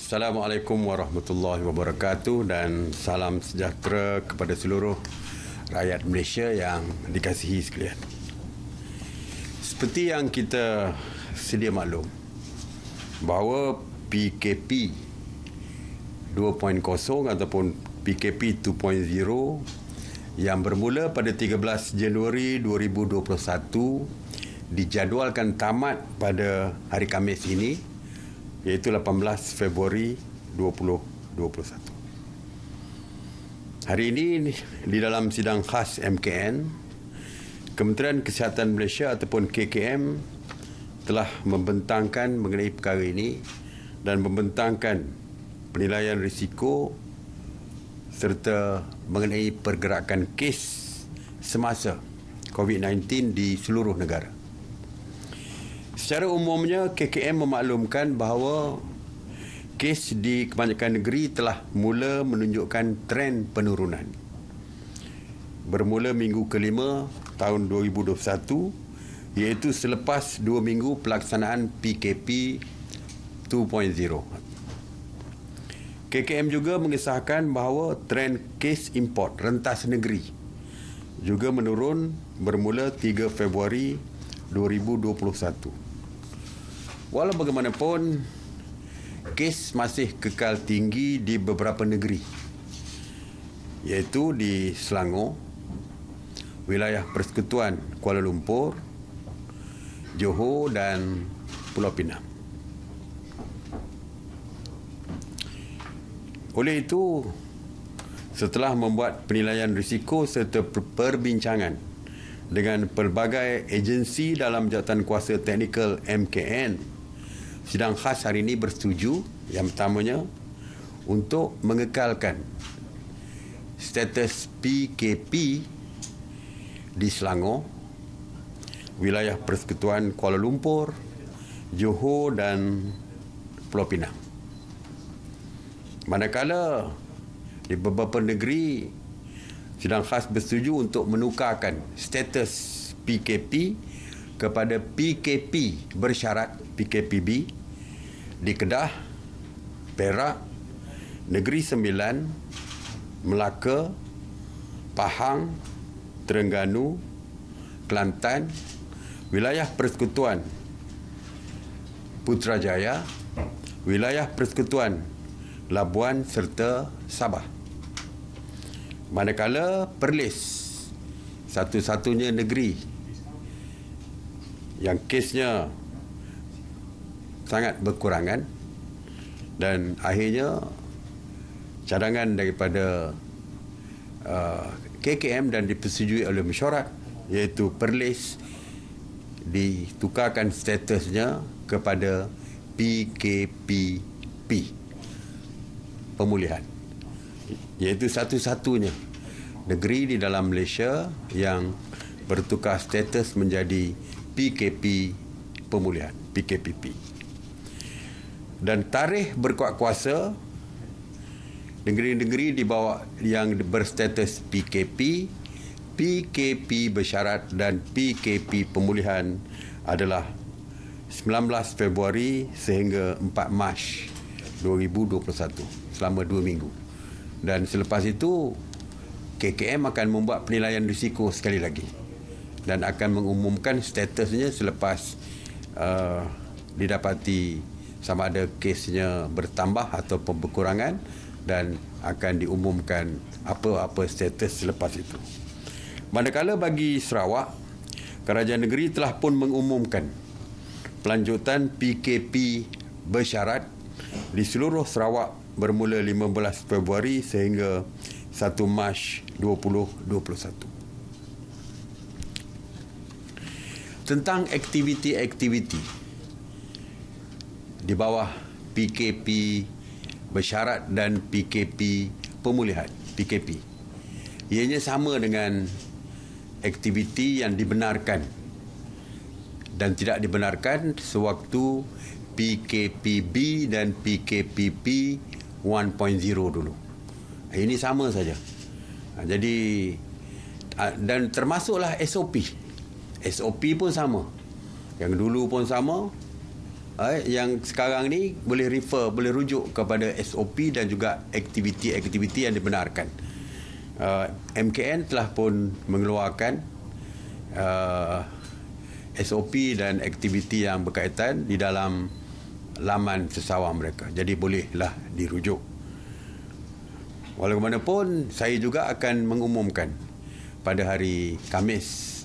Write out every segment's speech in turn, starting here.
Assalamualaikum warahmatullahi wabarakatuh dan salam sejahtera kepada seluruh rakyat Malaysia yang dikasihi sekalian. Seperti yang kita sedia maklum bahawa PKP 2.0 ataupun PKP 2.0 yang bermula pada 13 Januari 2021 dijadualkan tamat pada hari Khamis ini, iaitu 18 Februari 2021. Hari ini di dalam sidang khas MKN, Kementerian Kesihatan Malaysia ataupun KKM telah membentangkan mengenai perkara ini dan membentangkan penilaian risiko serta mengenai pergerakan kes semasa COVID-19 di seluruh negara. Secara umumnya, KKM memaklumkan bahawa kes di kebanyakan negeri telah mula menunjukkan tren penurunan. Bermula minggu kelima tahun 2021, iaitu selepas 2 minggu pelaksanaan PKP 2.0. KKM juga mengesahkan bahawa tren kes import rentas negeri juga menurun bermula 3 Februari 2021. Walau bagaimanapun, kes masih kekal tinggi di beberapa negeri, iaitu di Selangor, wilayah Persekutuan Kuala Lumpur, Johor dan Pulau Pinang. Oleh itu, setelah membuat penilaian risiko serta perbincangan dengan pelbagai agensi dalam jawatankuasa teknikal MKN, sidang khas hari ini bersetuju yang pertamanya untuk mengekalkan status PKP di Selangor, wilayah Persekutuan Kuala Lumpur, Johor dan Pulau Pinang. Manakala di beberapa negeri, sidang khas bersetuju untuk menukarkan status PKP kepada PKP bersyarat PKPB di Kedah, Perak, Negeri Sembilan, Melaka, Pahang, Terengganu, Kelantan, wilayah Persekutuan Putrajaya, wilayah Persekutuan Labuan serta Sabah. Manakala Perlis, satu-satunya negeri yang kesnya sangat berkurangan dan akhirnya cadangan daripada KKM dan dipersetujui oleh mesyuarat, iaitu Perlis ditukarkan statusnya kepada PKPP pemulihan, iaitu satu-satunya negeri di dalam Malaysia yang bertukar status menjadi PKP pemulihan, PKPP. Dan tarikh berkuat kuasa negeri-negeri di bawah yang berstatus PKP, PKP bersyarat dan PKP pemulihan adalah 19 Februari sehingga 4 Mac 2021, selama 2 minggu. Dan selepas itu KKM akan membuat penilaian risiko sekali lagi dan akan mengumumkan statusnya selepas didapati sama ada kesnya bertambah atau berkurangan, dan akan diumumkan apa-apa status selepas itu. Manakala bagi Sarawak, Kerajaan Negeri telah pun mengumumkan pelanjutan PKP bersyarat di seluruh Sarawak bermula 15 Februari sehingga 1 Mac 2021. Tentang aktiviti-aktiviti di bawah PKP bersyarat dan PKP pemulihan, PKP, ianya sama dengan aktiviti yang dibenarkan dan tidak dibenarkan sewaktu PKPB dan PKPP 1.0 dulu. Ini sama saja. Jadi dan termasuklah SOP. SOP pun sama. Yang dulu pun sama, yang sekarang ni boleh boleh rujuk kepada SOP dan juga aktiviti-aktiviti yang dibenarkan. MKN telah pun mengeluarkan SOP dan aktiviti yang berkaitan di dalam laman sesawang mereka. Jadi bolehlah dirujuk. Walaupun saya juga akan mengumumkan pada hari Khamis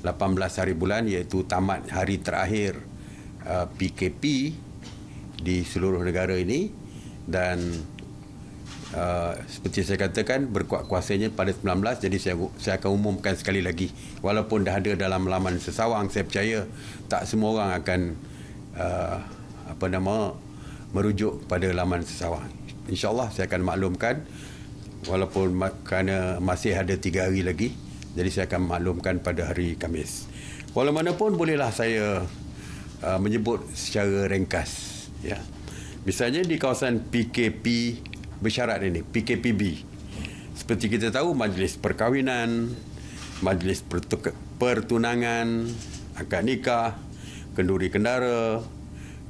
18 hari bulan, iaitu tamat hari terakhir PKP di seluruh negara ini, dan seperti saya katakan berkuat kuasanya pada 19. Jadi saya akan umumkan sekali lagi, walaupun dah ada dalam laman sesawang. Saya percaya tak semua orang akan merujuk pada laman sesawang. InsyaAllah saya akan maklumkan, walaupun kerana masih ada 3 hari lagi. Jadi saya akan maklumkan pada hari Khamis. Walau mana pun bolehlah saya menyebut secara ringkas, ya. Misalnya di kawasan PKP bersyarat ini, PKPB, seperti kita tahu, majlis perkahwinan, majlis pertunangan, akad nikah, kenduri kendara,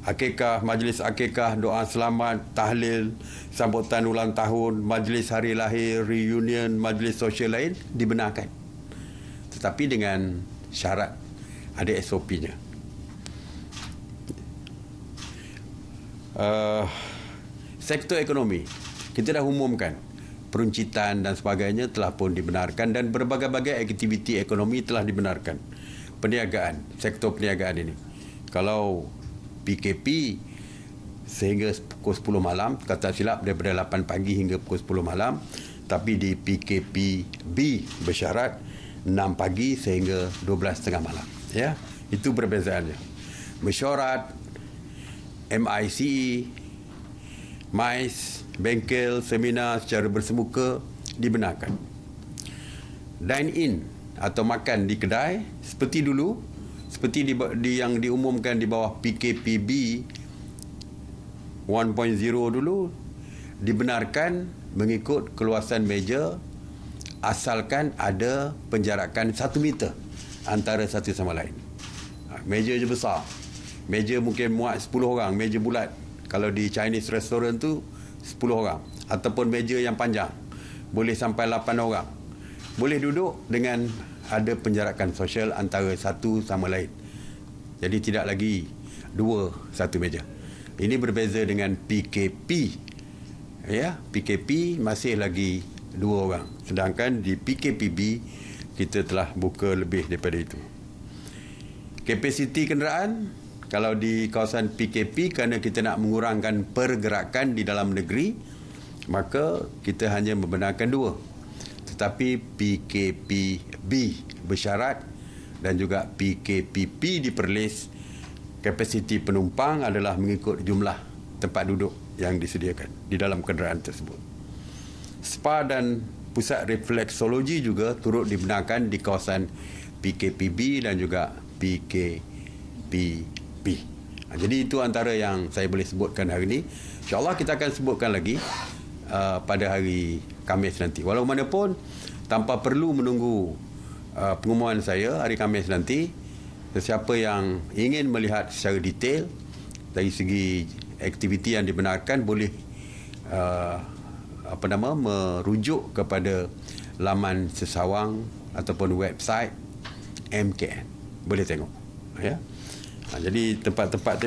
akikah, majlis akikah, doa selamat, tahlil, sambutan ulang tahun, majlis hari lahir, reunion, majlis sosial lain dibenarkan. Tetapi dengan syarat ada SOP-nya. Sektor ekonomi, kita dah umumkan peruncitan dan sebagainya telah pun dibenarkan, dan berbagai-bagai aktiviti ekonomi telah dibenarkan. Perniagaan, sektor perniagaan ini, kalau PKP sehingga pukul 10 malam, kata silap daripada 8 pagi hingga pukul 10 malam, tapi di PKPB bersyarat 6 pagi sehingga 12.30 malam, ya. Itu perbezaannya. Mesyuarat, MICE, MICE, bengkel, seminar secara bersemuka dibenarkan. Dine-in atau makan di kedai seperti dulu, seperti yang diumumkan di bawah PKPB 1.0 dulu, dibenarkan mengikut keluasan meja asalkan ada penjarakan 1 meter antara satu sama lain. Meja je besar, meja mungkin muat 10 orang, meja bulat. Kalau di Chinese restaurant tu 10 orang, ataupun meja yang panjang boleh sampai 8 orang. Boleh duduk dengan ada penjarakan sosial antara satu sama lain. Jadi tidak lagi 2 satu meja. Ini berbeza dengan PKP. Ya, PKP masih lagi 2 orang. Sedangkan di PKPB kita telah buka lebih daripada itu. Kapasiti kenderaan, kalau di kawasan PKP, kerana kita nak mengurangkan pergerakan di dalam negeri, maka kita hanya membenarkan 2. Tetapi PKPB bersyarat dan juga PKPP di Perlis, kapasiti penumpang adalah mengikut jumlah tempat duduk yang disediakan di dalam kenderaan tersebut. Spa dan pusat refleksologi juga turut dibenarkan di kawasan PKPB dan juga PKPP. Jadi itu antara yang saya boleh sebutkan hari ini. InsyaAllah kita akan sebutkan lagi pada hari Khamis nanti. Walau mana pun, tanpa perlu menunggu pengumuman saya hari Khamis nanti, sesiapa yang ingin melihat secara detail dari segi aktiviti yang dibenarkan boleh merujuk kepada laman sesawang ataupun website MKN. Boleh tengok, ya. Jadi tempat-tempat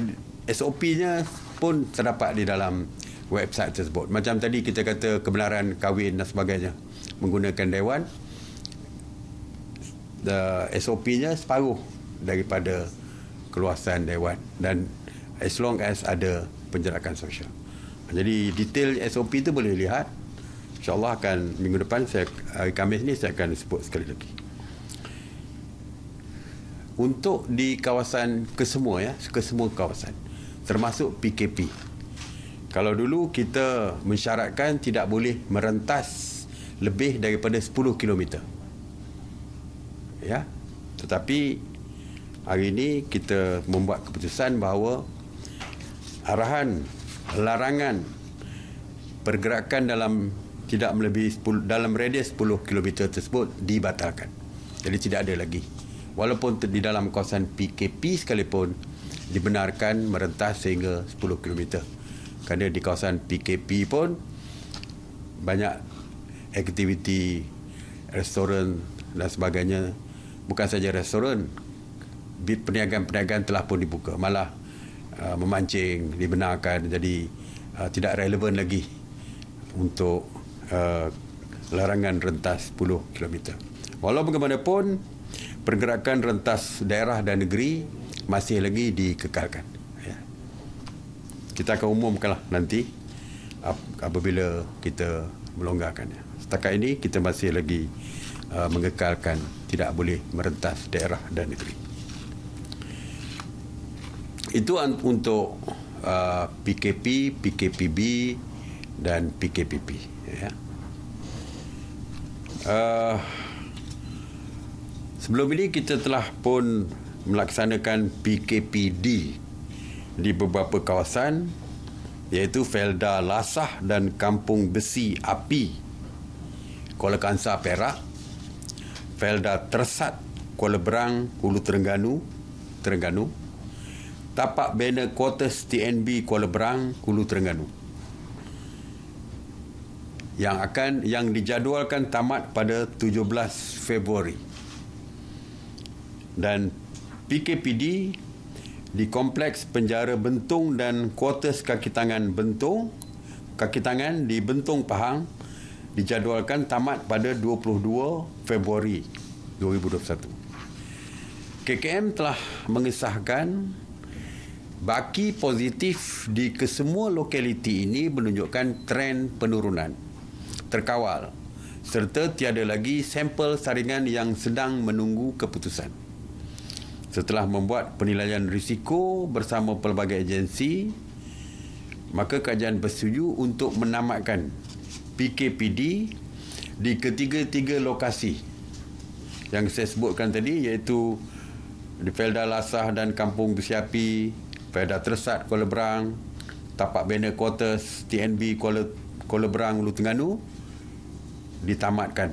SOP-nya pun terdapat di dalam website tersebut. Macam tadi kita kata kebenaran kahwin dan sebagainya menggunakan dewan, SOP-nya separuh daripada keluasan dewan, dan as long as ada penjarakan sosial. Jadi detail SOP itu boleh lihat. InsyaAllah akan minggu depan, hari Khamis ni saya akan sebut sekali lagi. Untuk di kawasan kesemua, ya, kesemua kawasan termasuk PKP. Kalau dulu kita mensyaratkan tidak boleh merentas lebih daripada 10 km. Ya. Tetapi hari ini kita membuat keputusan bahawa arahan larangan pergerakan tidak melebihi dalam radius 10 km tersebut dibatalkan. Jadi tidak ada lagi. Walaupun di dalam kawasan PKP sekalipun, dibenarkan merentas sehingga 10 km. Kerana di kawasan PKP pun banyak aktiviti restoran dan sebagainya. Bukan saja restoran, perniagaan-perniagaan telah pun dibuka, malah memancing dibenarkan, jadi tidak relevan lagi untuk larangan rentas 10 km. Walau bagaimanapun, pergerakan rentas daerah dan negeri masih lagi dikekalkan. Ya. Kita akan umumkanlah nanti apabila kita melonggarkannya. Setakat ini kita masih lagi mengekalkan tidak boleh merentas daerah dan negeri. Itu untuk PKP, PKPB dan PKPP. Ya. Sebelum ini kita telah pun melaksanakan PKPD di beberapa kawasan, iaitu Felda Lasah dan Kampung Besi Api, Kuala Kangsar, Perak, Felda Tersat, Kuala Berang, Hulu Terengganu, Tapak Banner Quarters TNB Kuala Berang, Hulu Terengganu, yang dijadualkan tamat pada 17 Februari. Dan PKPD di Kompleks Penjara Bentung dan Kuartus Kaki Tangan di Bentung Pahang dijadualkan tamat pada 22 Februari 2021. KKM telah mengesahkan baki positif di kesemua lokaliti ini menunjukkan tren penurunan terkawal serta tiada lagi sampel saringan yang sedang menunggu keputusan. Setelah membuat penilaian risiko bersama pelbagai agensi, maka kajian bersetuju untuk menamatkan PKPD di ketiga-tiga lokasi yang saya sebutkan tadi, iaitu di Felda Lasah dan Kampung Besi Api, Felda Tersat Kuala Berang, Tapak Banner Quarters TNB Kuala Berang Hulu Terengganu ditamatkan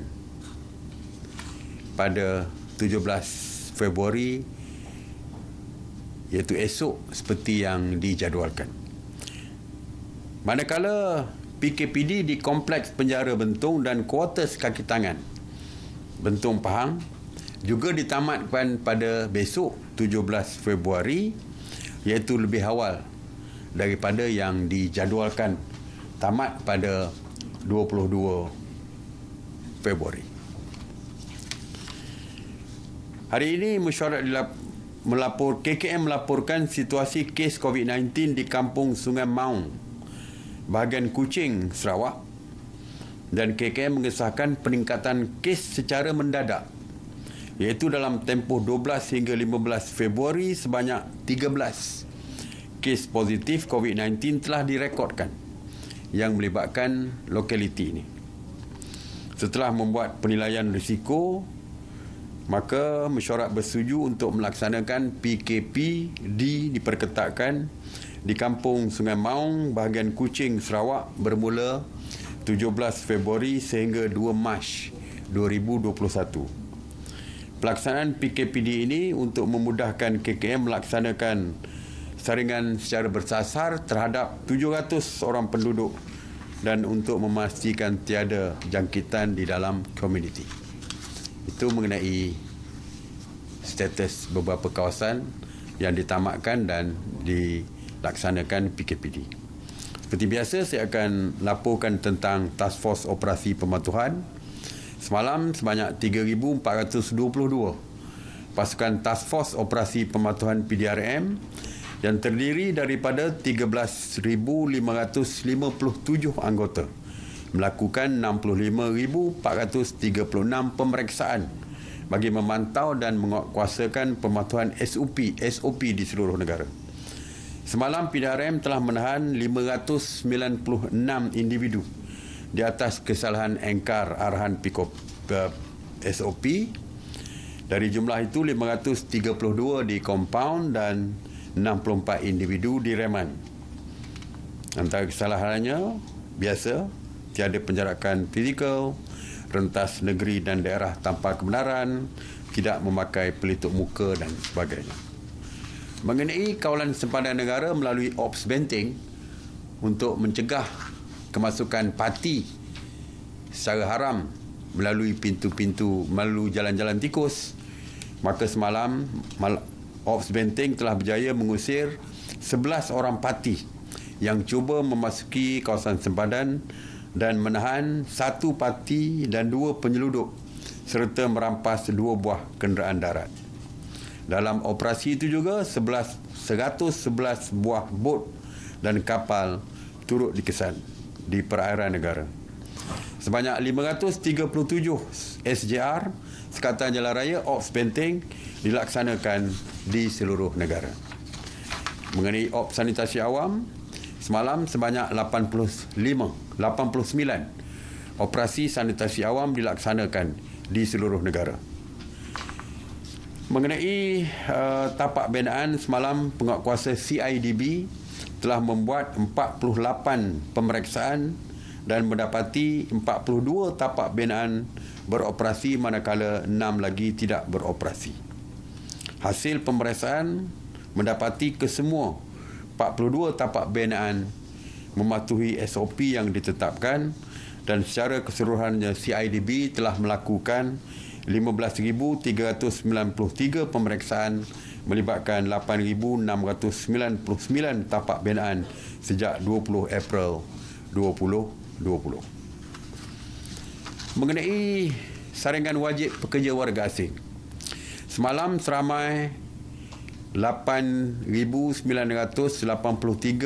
pada 17 Februari, iaitu esok seperti yang dijadualkan. Manakala PKPD di Kompleks Penjara Bentung dan Kuartus Kaki Tangan Bentung Pahang juga ditamatkan pada besok 17 Februari, iaitu lebih awal daripada yang dijadualkan tamat pada 22 Februari. Hari ini mesyuarat KKM melaporkan situasi kes COVID-19 di Kampung Sungai Maung, bahagian Kuching, Sarawak, dan KKM mengesahkan peningkatan kes secara mendadak, iaitu dalam tempoh 12 hingga 15 Februari sebanyak 13 kes positif COVID-19 telah direkodkan yang melibatkan lokaliti ini. Setelah membuat penilaian risiko, maka mesyuarat bersetuju untuk melaksanakan PKPD diperketatkan di Kampung Sungai Maung, bahagian Kuching, Sarawak bermula 17 Februari sehingga 2 Mac 2021. Pelaksanaan PKPD ini untuk memudahkan KKM melaksanakan saringan secara bersasar terhadap 700 orang penduduk dan untuk memastikan tiada jangkitan di dalam komuniti. Itu mengenai status beberapa kawasan yang ditamatkan dan dilaksanakan PKPD. Seperti biasa, saya akan laporkan tentang Task Force Operasi Pematuhan. Semalam sebanyak 3,422 pasukan Task Force Operasi Pematuhan PDRM yang terdiri daripada 13,557 anggota melakukan 65,436 pemeriksaan bagi memantau dan menguatkuasakan pematuhan SOP di seluruh negara. Semalam PDRM telah menahan 596 individu di atas kesalahan engkar arahan SOP. Dari jumlah itu 532 di kompaun dan 64 individu di reman. Antara kesalahannya biasa, tiada penjarakan fizikal, rentas negeri dan daerah tanpa kebenaran, tidak memakai pelitup muka dan sebagainya. Mengenai kawalan sempadan negara melalui Ops Benteng untuk mencegah kemasukan parti secara haram melalui pintu-pintu, melalui jalan-jalan tikus, maka semalam Ops Benteng telah berjaya mengusir 11 orang parti yang cuba memasuki kawasan sempadan dan menahan 1 parti dan 2 penyelundup serta merampas 2 buah kenderaan darat. Dalam operasi itu juga 111 buah bot dan kapal turut dikesan di perairan negara. Sebanyak 537 SJR Sekatan Jalan Raya Ops Benteng dilaksanakan di seluruh negara. Mengenai Ops Sanitasi Awam, semalam sebanyak 89 operasi sanitasi awam dilaksanakan di seluruh negara. Mengenai tapak binaan, semalam penguatkuasa CIDB telah membuat 48 pemeriksaan dan mendapati 42 tapak binaan beroperasi manakala 6 lagi tidak beroperasi. Hasil pemeriksaan mendapati kesemua 42 tapak binaan mematuhi SOP yang ditetapkan dan secara keseluruhannya CIDB telah melakukan 15,393 pemeriksaan melibatkan 8,699 tapak binaan sejak 20 April 2020. Mengenai saringan wajib pekerja warga asing, semalam seramai 8,983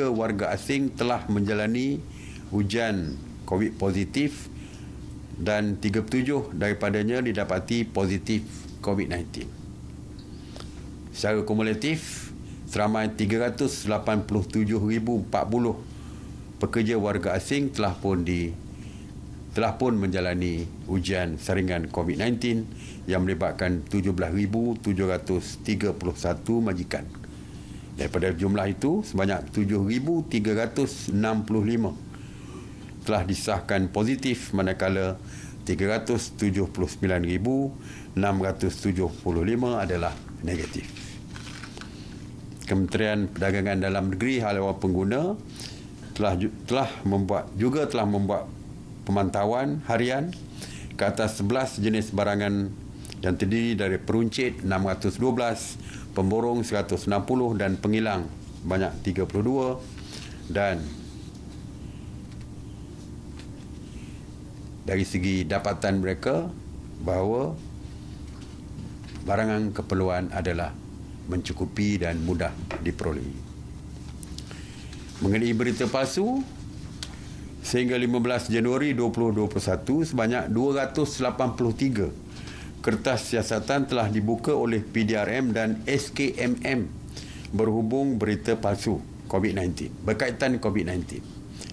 warga asing telah menjalani ujian COVID positif dan 37 daripadanya didapati positif COVID-19. Secara kumulatif, seramai 387,040 pekerja warga asing telah pun menjalani ujian saringan COVID-19 yang melibatkan 17,731 majikan. Daripada jumlah itu, sebanyak 7,365 telah disahkan positif manakala 379,675 adalah negatif. Kementerian Perdagangan Dalam Negeri Hal Ehwal Pengguna telah membuat pemantauan harian ke atas 11 jenis barangan yang terdiri dari peruncit 612, pemborong 160 dan penghilang banyak 32 dan dari segi dapatan mereka bahawa barangan keperluan adalah mencukupi dan mudah diperolehi. Mengenai berita palsu, sehingga 15 Januari 2021 sebanyak 283 kertas siasatan telah dibuka oleh PDRM dan SKMM berhubung berita palsu COVID-19, berkaitan COVID-19.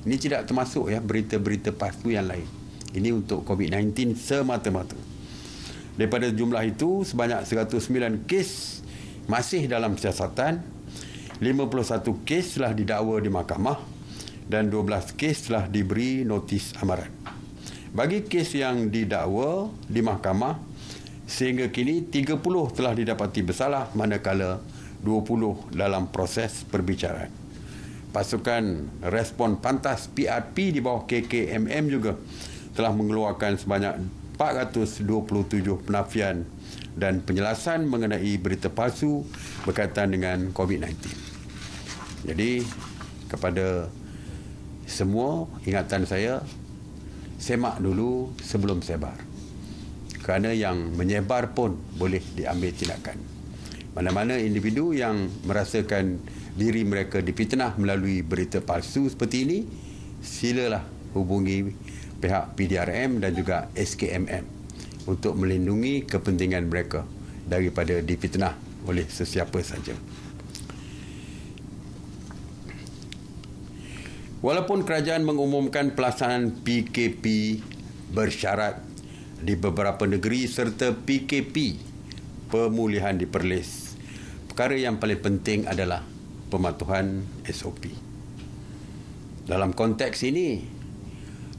Ini tidak termasuk berita-berita palsu yang lain. Ini untuk COVID-19 semata-mata. Daripada jumlah itu, sebanyak 109 kes masih dalam siasatan, 51 kes telah didakwa di mahkamah dan 12 kes telah diberi notis amaran. Bagi kes yang didakwa di mahkamah, sehingga kini 30 telah didapati bersalah manakala 20 dalam proses perbicaraan. Pasukan Respon Pantas PRP di bawah KKMM juga telah mengeluarkan sebanyak 427 penafian dan penjelasan mengenai berita palsu berkaitan dengan COVID-19. Jadi, kepada semua, ingatan saya, semak dulu sebelum sebar. Kerana yang menyebar pun boleh diambil tindakan. Mana-mana individu yang merasakan diri mereka difitnah melalui berita palsu seperti ini, silalah hubungi pihak PDRM dan juga SKMM untuk melindungi kepentingan mereka daripada difitnah oleh sesiapa saja. Walaupun kerajaan mengumumkan pelaksanaan PKP bersyarat di beberapa negeri serta PKP pemulihan di Perlis, perkara yang paling penting adalah pematuhan SOP. Dalam konteks ini,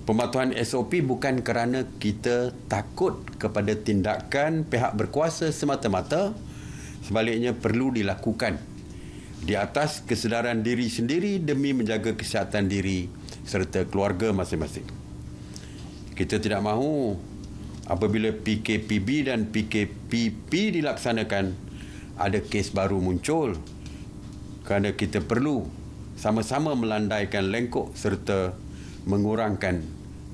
pematuhan SOP bukan kerana kita takut kepada tindakan pihak berkuasa semata-mata, sebaliknya perlu dilakukan di atas kesedaran diri sendiri demi menjaga kesihatan diri serta keluarga masing-masing. Kita tidak mahu apabila PKPB dan PKPP dilaksanakan ada kes baru muncul, kerana kita perlu sama-sama melandaikan lengkok serta mengurangkan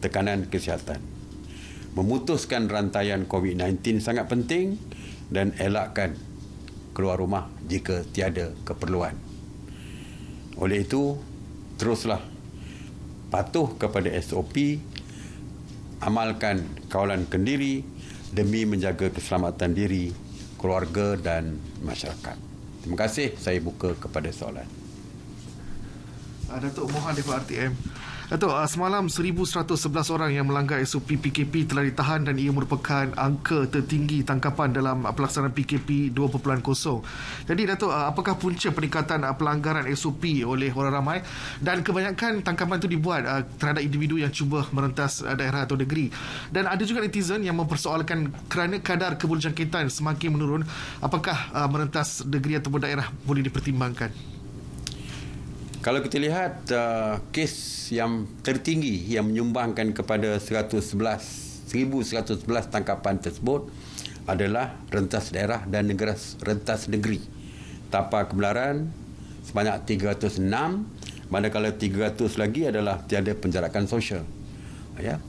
tekanan kesihatan. Memutuskan rantaian COVID-19 sangat penting dan elakkan keluar rumah jika tiada keperluan. Oleh itu, teruslah patuh kepada SOP, amalkan kawalan kendiri demi menjaga keselamatan diri, keluarga dan masyarakat. Terima kasih. Saya buka kepada soalan. Datuk Mohan daripada RTM. Datuk, semalam 1,111 orang yang melanggar SOP PKP telah ditahan dan ia merupakan angka tertinggi tangkapan dalam pelaksanaan PKP 2.0. Jadi Datuk, apakah punca peningkatan pelanggaran SOP oleh orang ramai dan kebanyakan tangkapan itu dibuat terhadap individu yang cuba merentas daerah atau negeri? Dan ada juga netizen yang mempersoalkan kerana kadar kebolehjangkitan semakin menurun, apakah merentas negeri ataupun daerah boleh dipertimbangkan? Kalau kita lihat kes yang tertinggi yang menyumbangkan kepada 1,111 tangkapan tersebut adalah rentas daerah dan rentas negeri. Tapa Kebelaran sebanyak 306, manakala 300 lagi adalah tiada penjarakan sosial. Ya.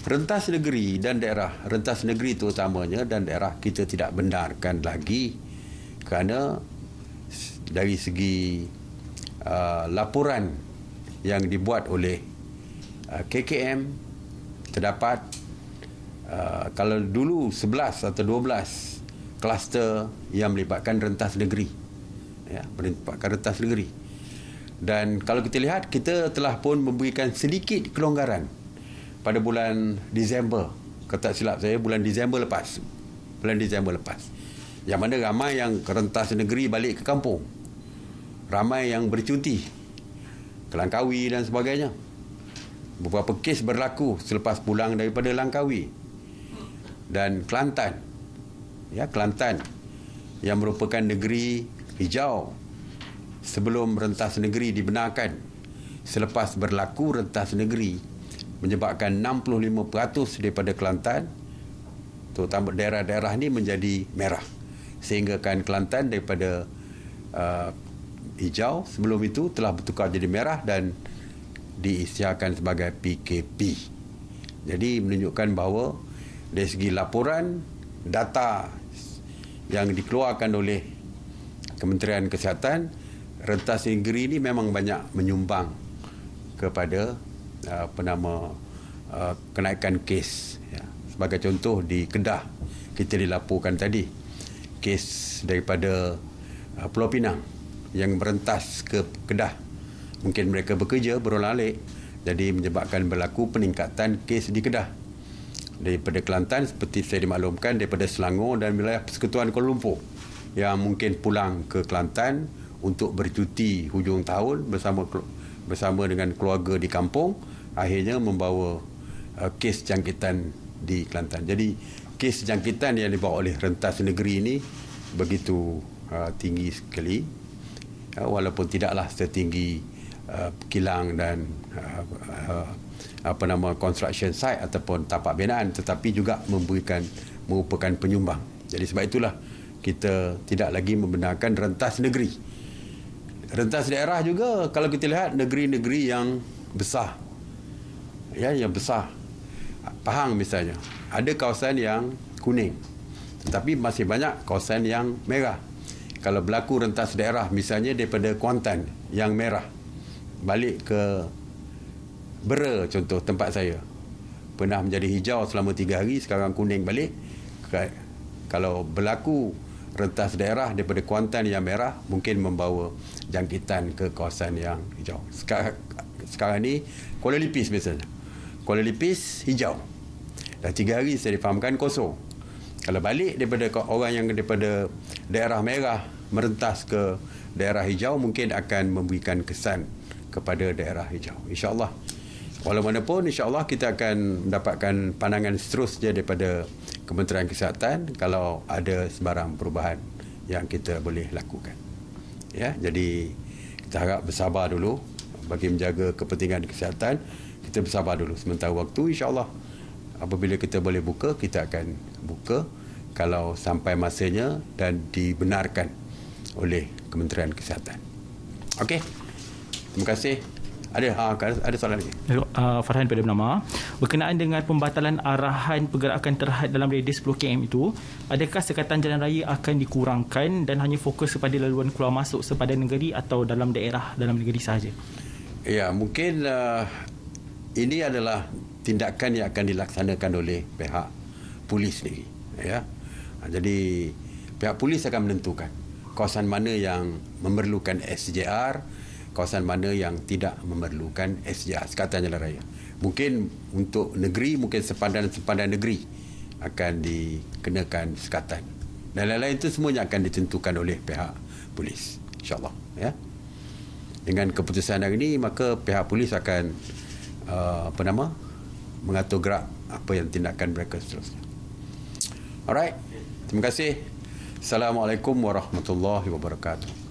Rentas negeri dan daerah, rentas negeri terutamanya dan daerah kita tidak benarkan lagi kerana dari segi laporan yang dibuat oleh KKM terdapat kalau dulu 11 atau 12 kluster yang melibatkan rentas negeri, ya, melibatkan rentas negeri. Dan kalau kita lihat, kita telah pun memberikan sedikit kelonggaran pada bulan Disember, kalau tak silap saya bulan Disember lepas, yang mana ramai yang rentas negeri balik ke kampung, ramai yang bercuti ke Langkawi dan sebagainya. Beberapa kes berlaku selepas pulang daripada Langkawi. Dan Kelantan, ya, Kelantan yang merupakan negeri hijau sebelum rentas negeri dibenarkan, selepas berlaku rentas negeri menyebabkan 65% daripada Kelantan, terutama daerah-daerah ini, menjadi merah, sehingga kan Kelantan daripada hijau sebelum itu telah bertukar jadi merah dan diisytiharkan sebagai PKP. Jadi menunjukkan bahawa dari segi laporan data yang dikeluarkan oleh Kementerian Kesihatan, rentas negeri ini memang banyak menyumbang kepada kenaikan kes, ya. Sebagai contoh, di Kedah kita dilaporkan tadi kes daripada Pulau Pinang yang merentas ke Kedah. Mungkin mereka bekerja berulang-alik, jadi menyebabkan berlaku peningkatan kes di Kedah. Daripada Kelantan, seperti saya dimaklumkan, daripada Selangor dan wilayah Persekutuan Kuala Lumpur yang mungkin pulang ke Kelantan untuk bercuti hujung tahun bersama dengan keluarga di kampung, akhirnya membawa kes jangkitan di Kelantan. Jadi kes jangkitan yang dibawa oleh rentas negeri ini begitu tinggi sekali, walaupun tidaklah setinggi kilang dan construction site ataupun tapak binaan, tetapi juga merupakan penyumbang. Jadi sebab itulah kita tidak lagi membenarkan rentas negeri. Rentas daerah juga, kalau kita lihat negeri-negeri yang besar, ya, yang besar, Pahang misalnya, ada kawasan yang kuning, tetapi masih banyak kawasan yang merah. Kalau berlaku rentas daerah, misalnya daripada Kuantan yang merah balik ke Bera, contoh tempat saya, pernah menjadi hijau selama 3 hari, sekarang kuning balik. Kalau berlaku rentas daerah daripada Kuantan yang merah, mungkin membawa jangkitan ke kawasan yang hijau. Sekarang ni Kuala Lipis misalnya, Kuala Lipis hijau, dah 3 hari saya difahamkan kosong. Kalau balik daripada orang yang daripada daerah merah merentas ke daerah hijau, mungkin akan memberikan kesan kepada daerah hijau. InsyaAllah, walau mana pun, insyaAllah kita akan mendapatkan pandangan seterusnya daripada Kementerian Kesihatan kalau ada sebarang perubahan yang kita boleh lakukan. ya. Jadi kita harap bersabar dulu bagi menjaga kepentingan kesihatan. Kita bersabar dulu sementara waktu, insya-Allah apabila kita boleh buka, kita akan buka kalau sampai masanya dan dibenarkan oleh Kementerian Kesihatan. Okey. Terima kasih. Ada soalan lagi? Farhan pada bernama, berkenaan dengan pembatalan arahan pergerakan terhad dalam radius 10 km itu, adakah sekatan jalan raya akan dikurangkan dan hanya fokus kepada laluan keluar masuk sepadan negeri atau dalam daerah dalam negeri sahaja? Ya, mungkin ini adalah tindakan yang akan dilaksanakan oleh pihak polis sendiri, ya. Jadi pihak polis akan menentukan kawasan mana yang memerlukan SJR, kawasan mana yang tidak memerlukan SJR, sekatan jalan raya. Mungkin untuk negeri, mungkin sepadan negeri akan dikenakan sekatan. Dan lain-lain itu semuanya akan ditentukan oleh pihak polis, insya-Allah, ya. Dengan keputusan hari ini, maka pihak polis akan mengatur gerak apa yang tindakan mereka seterusnya. Alright. Terima kasih. Assalamualaikum warahmatullahi wabarakatuh.